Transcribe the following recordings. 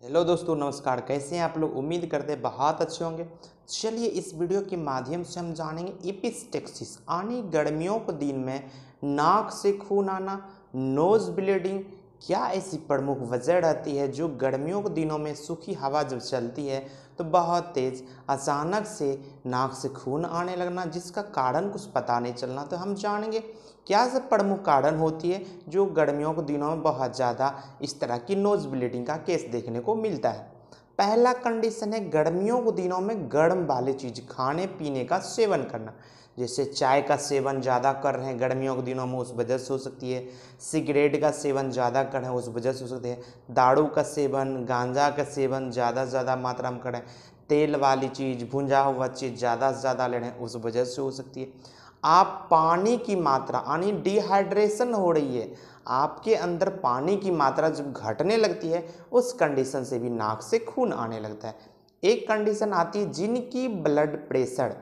Hello दोस्तों, नमस्कार। कैसे हैं आप लोग? उम्मीद करते हैं बहुत अच्छे होंगे। चलिए इस वीडियो के माध्यम से हम जानेंगे एपिस्टेक्सिस यानी गर्मियों के दिन में नाक से खून आना, नोज ब्लीडिंग। क्या ऐसी प्रमुख वजह रहती है जो गर्मियों के दिनों में सूखी हवा जब चलती है तो बहुत तेज़ अचानक से नाक से खून आने लगना, जिसका कारण कुछ पता नहीं चलना। तो हम जानेंगे क्या सब प्रमुख कारण होती है जो गर्मियों के दिनों में बहुत ज़्यादा इस तरह की नोज ब्लीडिंग का केस देखने को मिलता है। पहला कंडीशन है गर्मियों के दिनों में गर्म वाली चीज़ खाने पीने का सेवन करना। जैसे चाय का सेवन ज़्यादा कर रहे हैं गर्मियों के दिनों में, उस वजह से हो सकती है। सिगरेट का सेवन ज़्यादा कर रहे हैं, उस वजह से हो सकती है। दारू का सेवन, गांजा का सेवन ज़्यादा से ज़्यादा मात्रा में करें। तेल वाली चीज़, भुंजा हुआ चीज़ ज़्यादा से ज़्यादा ले रहे हैं, उस वजह से हो सकती है। आप पानी की मात्रा यानी डिहाइड्रेशन हो रही है, आपके अंदर पानी की मात्रा जब घटने लगती है उस कंडीशन से भी नाक से खून आने लगता है। एक कंडीशन आती है जिनकी ब्लड प्रेशर,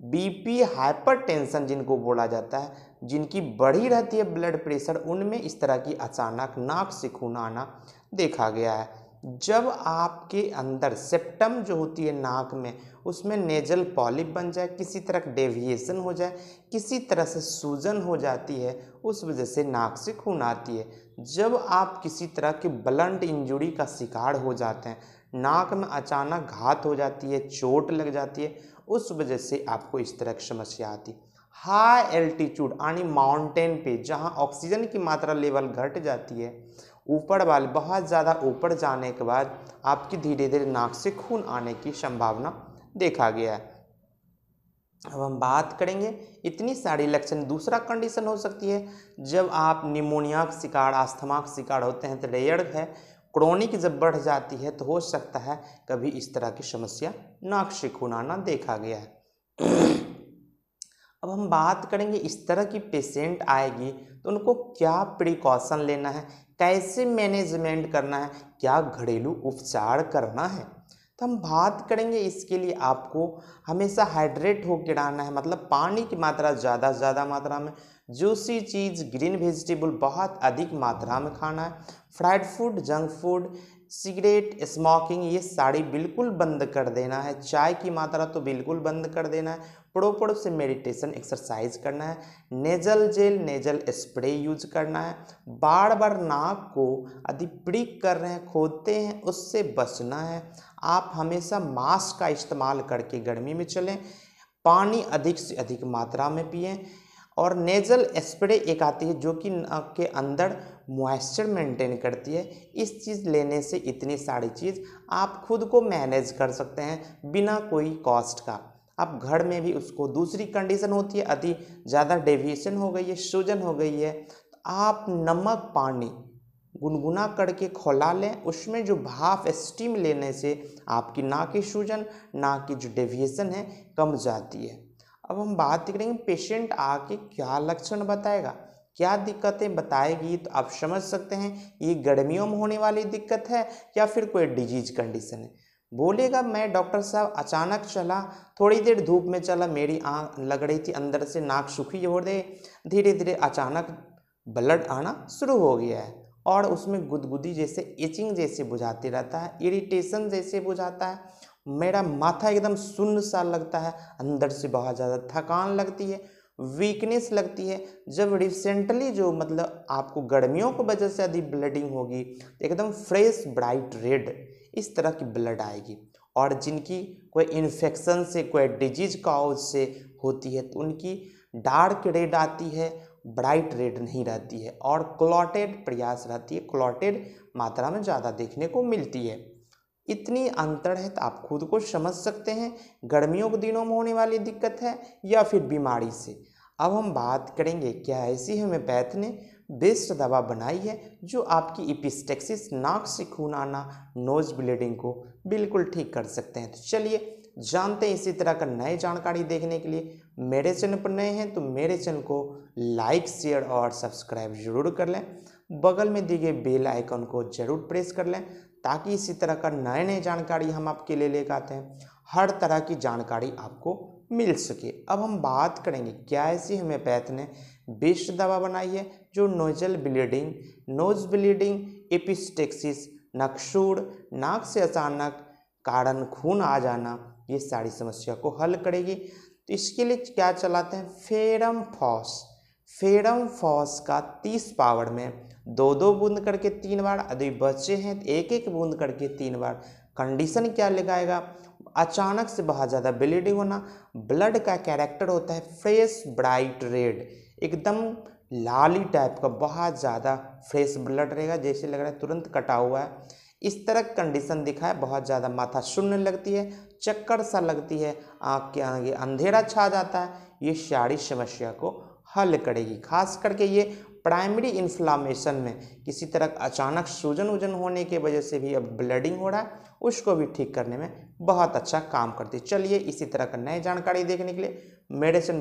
बीपी, हाइपरटेंशन जिनको बोला जाता है, जिनकी बढ़ी रहती है ब्लड प्रेशर, उनमें इस तरह की अचानक नाक से खून आना देखा गया है। जब आपके अंदर सेप्टम जो होती है नाक में, उसमें नेजल पॉलिप बन जाए, किसी तरह का डेविएशन हो जाए, किसी तरह से सूजन हो जाती है, उस वजह से नाक से खून आती है। जब आप किसी तरह की ब्लंट इंजरी का शिकार हो जाते हैं, नाक में अचानक घात हो जाती है, चोट लग जाती है, उस वजह से आपको इस तरह की समस्या आती है। हाई एल्टीट्यूड यानी माउंटेन पे जहाँ ऑक्सीजन की मात्रा लेवल घट जाती है, ऊपर वाले बहुत ज़्यादा ऊपर जाने के बाद आपकी धीरे धीरे नाक से खून आने की संभावना देखा गया है। अब हम बात करेंगे इतनी सारी लक्षण। दूसरा कंडीशन हो सकती है जब आप निमोनिया का शिकार, अस्थमा का शिकार होते हैं तो रेयर है। क्रोनिक जब बढ़ जाती है तो हो सकता है कभी इस तरह की समस्या नाक से खून आना देखा गया है। अब हम बात करेंगे इस तरह की पेशेंट आएगी तो उनको क्या प्रिकॉशन लेना है, कैसे मैनेजमेंट करना है, क्या घरेलू उपचार करना है। तो हम बात करेंगे इसके लिए आपको हमेशा हाइड्रेट होकर रहना है, मतलब पानी की मात्रा ज़्यादा से ज़्यादा मात्रा में, जूसी चीज़, ग्रीन वेजिटेबल बहुत अधिक मात्रा में खाना है। Fried food, junk food, cigarette, smoking ये सारी बिल्कुल बंद कर देना है। चाय की मात्रा तो बिल्कुल बंद कर देना है। प्रॉपर से मेडिटेशन एक्सरसाइज करना है। Nasal gel, nasal spray use करना है। बार बार नाक को यदि प्रिक कर रहे हैं, खोदते हैं, उससे बचना है। आप हमेशा मास्क का इस्तेमाल करके गर्मी में चलें। पानी अधिक से अधिक मात्रा में पिएं। और नेजल स्प्रे एक आती है जो कि नाक के अंदर मॉइस्चर मेंटेन करती है। इस चीज़ लेने से इतनी सारी चीज़ आप खुद को मैनेज कर सकते हैं बिना कोई कॉस्ट का। आप घर में भी उसको, दूसरी कंडीशन होती है यदि ज़्यादा डेविएशन हो गई है, सूजन हो गई है, तो आप नमक पानी गुनगुना करके खौला लें। उसमें जो भाप, स्टीम लेने से आपकी नाक की सूजन, नाक की जो डेविएशन है कम जाती है। अब हम बात करेंगे पेशेंट आके क्या लक्षण बताएगा, क्या दिक्कतें बताएगी, तो आप समझ सकते हैं ये गर्मियों में होने वाली दिक्कत है या फिर कोई डिजीज कंडीशन है। बोलेगा मैं डॉक्टर साहब अचानक चला, थोड़ी देर धूप में चला, मेरी आँख लग रही थी, अंदर से नाक सूखी हो रही, धीरे धीरे अचानक ब्लड आना शुरू हो गया है और उसमें गुदगुदी जैसे, इचिंग जैसे बुझाते रहता है, इरिटेशन जैसे बुझाता है, मेरा माथा एकदम सुन्न सा लगता है, अंदर से बहुत ज़्यादा थकान लगती है, वीकनेस लगती है। जब रिसेंटली जो मतलब आपको गर्मियों की वजह से यदि ब्लडिंग होगी एकदम फ्रेश ब्राइट रेड इस तरह की ब्लड आएगी। और जिनकी कोई इन्फेक्शन से, कोई डिजीज काउज से होती है तो उनकी डार्क रेड आती है, ब्राइट रेड नहीं रहती है, और क्लॉटेड प्रयास रहती है, क्लॉटेड मात्रा में ज़्यादा देखने को मिलती है। इतनी अंतर है तो आप खुद को समझ सकते हैं गर्मियों के दिनों में होने वाली दिक्कत है या फिर बीमारी से। अब हम बात करेंगे क्या ऐसी होम्योपैथ ने बेस्ट दवा बनाई है जो आपकी एपिस्टेक्सिस, नाक से खून आना, नोज ब्लीडिंग को बिल्कुल ठीक कर सकते हैं। तो चलिए जानते हैं इसी तरह का नए जानकारी देखने के लिए मेरे चैनल पर नए हैं तो मेरे चैनल को लाइक, शेयर और सब्सक्राइब जरूर कर लें। बगल में दिए गए बेल आइकन को जरूर प्रेस कर लें ताकि इसी तरह का नए नए जानकारी हम आपके लिए लेकर आते हैं, हर तरह की जानकारी आपको मिल सके। अब हम बात करेंगे क्या ऐसी होम्योपैथ ने बेस्ट दवा बनाई है जो नोज ब्लीडिंग, एपिस्टेक्सिस, नक्शूड़, नाक से अचानक कारण खून आ जाना, ये सारी समस्या को हल करेगी। तो इसके लिए क्या चलाते हैं, फेरम फॉस। फेरम फॉस का 30 पावर में 2-2 बूंद करके 3 बार, यदि बच्चे हैं तो 1-1 बूंद करके 3 बार। कंडीशन क्या लगाएगा, अचानक से बहुत ज़्यादा ब्लीडिंग होना, ब्लड का कैरेक्टर होता है फ्रेश ब्राइट रेड, एकदम लाली टाइप का, बहुत ज़्यादा फ्रेश ब्लड रहेगा, जैसे लग रहा है तुरंत कटा हुआ है। इस तरह कंडीशन दिखा है, बहुत ज़्यादा माथा शून्य लगती है, चक्कर सा लगती है, आँख के आगे अंधेरा छा जाता है, ये सारी समस्या को हल करेगी। खास करके ये प्राइमरी इन्फ्लामेशन में किसी तरह अचानक सूजन वूजन होने की वजह से भी अब ब्लीडिंग हो रहा है, उसको भी ठीक करने में बहुत अच्छा काम करती है। चलिए इसी तरह का नई जानकारी देखने के लिए मेडिसिन